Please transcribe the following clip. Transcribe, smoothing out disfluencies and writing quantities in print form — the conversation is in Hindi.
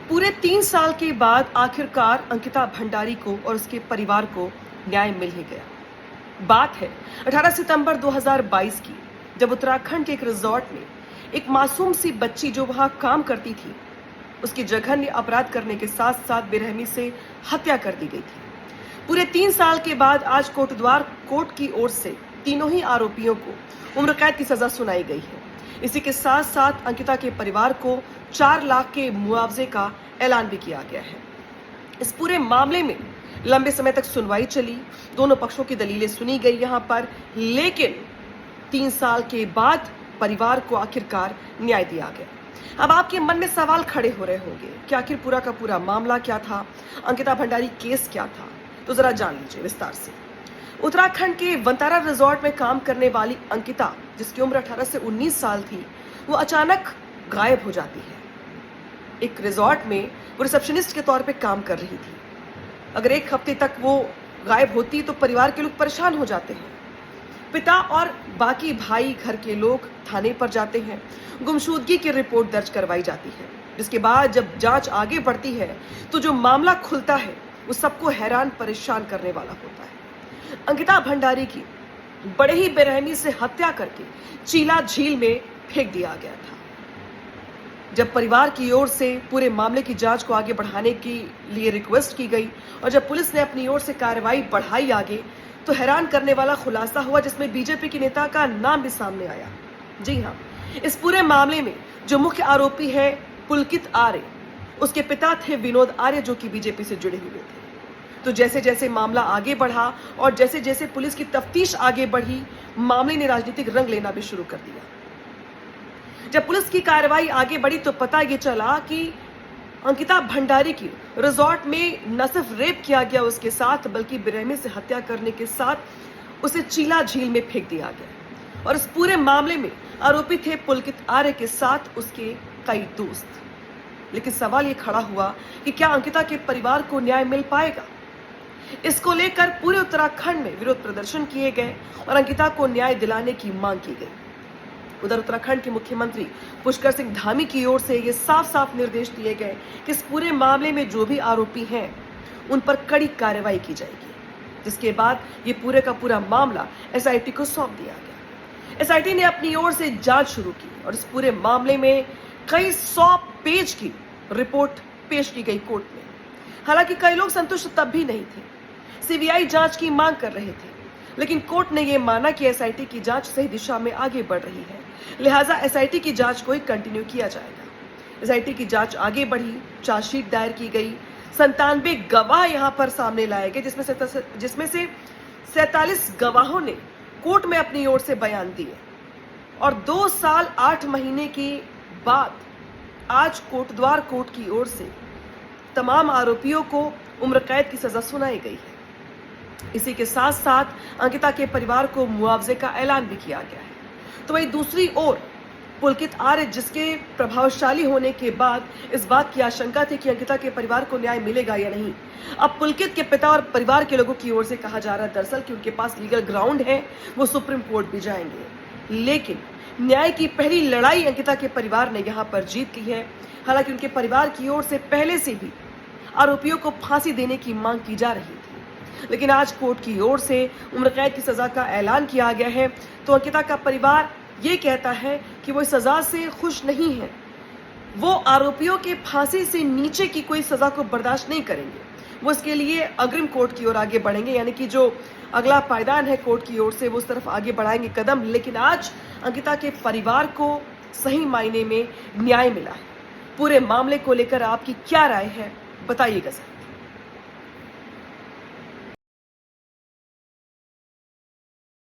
पूरे 3 साल के बाद आखिरकार अंकिता भंडारी को और उसके परिवार को न्याय मिल ही गया। बात है 18 सितंबर 2022 की, जब उत्तराखंड के एक रिजॉर्ट में एक मासूम सी बच्ची जो वहां काम करती थी, उसकी जघन्य अपराध करने के साथ साथ बेरहमी से हत्या कर दी गई थी। पूरे 3 साल के बाद आज कोटद्वार कोर्ट की ओर से तीनों ही आरोपियों को उम्र कैद की सजा सुनाई गई है। इसी के साथ साथ अंकिता के परिवार को 4 लाख के मुआवजे का ऐलान भी किया गया है। इस पूरे मामले में लंबे समय तक सुनवाई चली, दोनों पक्षों की दलीलें सुनी गई यहां पर, लेकिन 3 साल के बाद परिवार को आखिरकार न्याय दिया गया। अब आपके मन में सवाल खड़े हो रहे होंगे कि आखिर पूरा का पूरा मामला क्या था, अंकिता भंडारी केस क्या था, तो जरा जान लीजिए विस्तार से। उत्तराखंड के वंतारा रिजॉर्ट में काम करने वाली अंकिता, जिसकी उम्र 18 से 19 साल थी, वो अचानक गायब हो जाती है। एक रिजॉर्ट में वो रिसेप्शनिस्ट के तौर पे काम कर रही थी। अगर 1 हफ्ते तक वो गायब होती तो परिवार के लोग परेशान हो जाते हैं। पिता और बाकी भाई घर के लोग थाने पर जाते हैं, गुमशुदगी की रिपोर्ट दर्ज करवाई जाती है, जिसके बाद जब जांच आगे बढ़ती है तो जो मामला खुलता है वो सबको हैरान परेशान करने वाला होता है। अंकिता भंडारी की बड़े ही बेरहमी से हत्या करके चीला झील में फेंक दिया गया था। जब परिवार की ओर से पूरे मामले की जांच को आगे बढ़ाने के लिए रिक्वेस्ट की गई और जब पुलिस ने अपनी ओर से कार्रवाई बढ़ाई आगे, तो हैरान करने वाला खुलासा हुआ, जिसमें बीजेपी के नेता का नाम भी सामने आया। जी हाँ, इस पूरे मामले में जो मुख्य आरोपी है पुलकित आर्य, उसके पिता थे विनोद आर्य, जो कि बीजेपी से जुड़े हुए थे। तो जैसे जैसे मामला आगे बढ़ा और जैसे जैसे पुलिस की तफ्तीश आगे बढ़ी, मामले ने राजनीतिक रंग लेना भी शुरू कर दिया। जब पुलिस की कार्रवाई आगे बढ़ी तो पता ये चला कि अंकिता भंडारी की रिजॉर्ट में न सिर्फ रेप किया गया उसके साथ, बल्कि बेरहमी से हत्या करने के साथ उसे चीला झील में फेंक दिया गया। और इस पूरे मामले में आरोपी थे पुलकित आर्य के साथ उसके कई दोस्त। लेकिन सवाल ये खड़ा हुआ कि क्या अंकिता के परिवार को न्याय मिल पाएगा? इसको लेकर पूरे उत्तराखंड में विरोध प्रदर्शन किए गए और अंकिता को न्याय दिलाने की मांग की गई। उधर उत्तराखंड के मुख्यमंत्री पुष्कर सिंह धामी की ओर से ये साफ साफ निर्देश दिए गए कि इस पूरे मामले में जो भी आरोपी हैं उन पर कड़ी कार्रवाई की जाएगी, जिसके बाद ये पूरे का पूरा मामला एसआईटी को सौंप दिया गया। एसआईटी ने अपनी ओर से जांच शुरू की और इस पूरे मामले में कई 100 पेज की रिपोर्ट पेश की गई कोर्ट में। हालांकि कई लोग संतुष्ट तब भी नहीं थे, सीबीआई जांच की मांग कर रहे थे, लेकिन कोर्ट ने यह माना कि एसआईटी की जांच सही दिशा में आगे बढ़ रही है, लिहाजा एसआईटी की जांच को कंटिन्यू किया जाएगा। एसआईटी की जांच आगे बढ़ी, चार्जशीट दायर की गई, 97 गवाह यहां पर सामने लाए गए, जिसमें से 47 गवाहों ने कोर्ट में अपनी ओर से बयान दिए और 2 साल 8 महीने के बाद आज कोटद्वार कोर्ट की ओर से तमाम आरोपियों को उम्र कैद की सजा सुनाई गई है। इसी के साथ साथ अंकिता के परिवार को मुआवजे का ऐलान भी किया गया है। तो वही दूसरी ओर पुलकित आर्य, जिसके प्रभावशाली होने के बाद इस बात की आशंका थी कि अंकिता के परिवार को न्याय मिलेगा या नहीं, अब पुलकित के पिता और परिवार के लोगों की ओर से कहा जा रहा है दरअसल कि उनके पास लीगल ग्राउंड है, वो सुप्रीम कोर्ट भी जाएंगे। लेकिन न्याय की पहली लड़ाई अंकिता के परिवार ने यहाँ पर जीत ली है। हालांकि उनके परिवार की ओर से पहले से भी आरोपियों को फांसी देने की मांग की जा रही थी, लेकिन आज कोर्ट की ओर से उम्र कैद की सजा का ऐलान किया गया है। तो अंकिता का परिवार ये कहता है कि वो इस सजा से खुश नहीं है, वो आरोपियों के फांसी से नीचे की कोई सजा को बर्दाश्त नहीं करेंगे, वो इसके लिए अग्रिम कोर्ट की ओर आगे बढ़ेंगे, यानी कि जो अगला पायदान है कोर्ट की ओर से वो उस तरफ आगे बढ़ाएंगे कदम। लेकिन आज अंकिता के परिवार को सही मायने में न्याय मिला है। पूरे मामले को लेकर आपकी क्या राय है, बताइएगा सर।